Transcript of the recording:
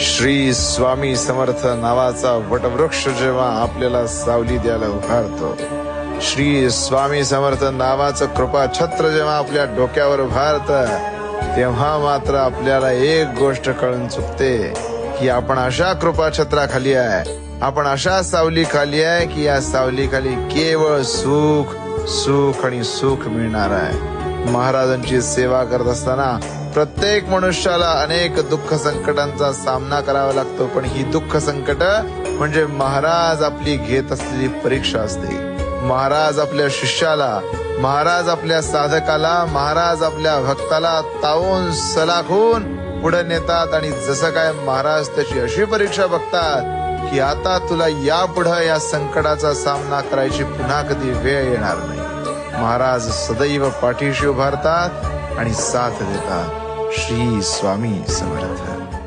श्री स्वामी समर्थ नावाचा वटवृक्ष जेव्हा आपल्याला सावली द्यायला उभारतो, श्री स्वामी समर्थ नावाचं कृपा छत्र जेव्हा आपल्या डोक्यावर उभारतं, तेव्हा मात्र आपल्याला एक गोष्ट कळून चुकते की आपण अशा कृपा छत्राखाली आहे, आपण अशा सावली खाली आहे की या सावली खाली केवळ सुख सुख आणि सुख मिळणार आहे. महाराजांची सेवा करत असताना प्रत्येक मनुष्याला अनेक दुःख संकटांचा सामना करावा लागतो, पण ही दुःख संकट म्हणजे महाराज आपली घेत असलेली परीक्षा असते. महाराज आपल्या शिष्याला, महाराज आपल्या साधकाला, महाराज आपल्या भक्ताला तावून सलाखून पुढे नेतात आणि जसं काय महाराज त्याची अशी परीक्षा बघतात की आता तुला यापुढे या संकटाचा सामना करायची पुन्हा कधी वेळ येणार नाही. महाराज सदैव पाठीशी उभारतात आणि साथ देतात. श्री स्वामी समर्थ.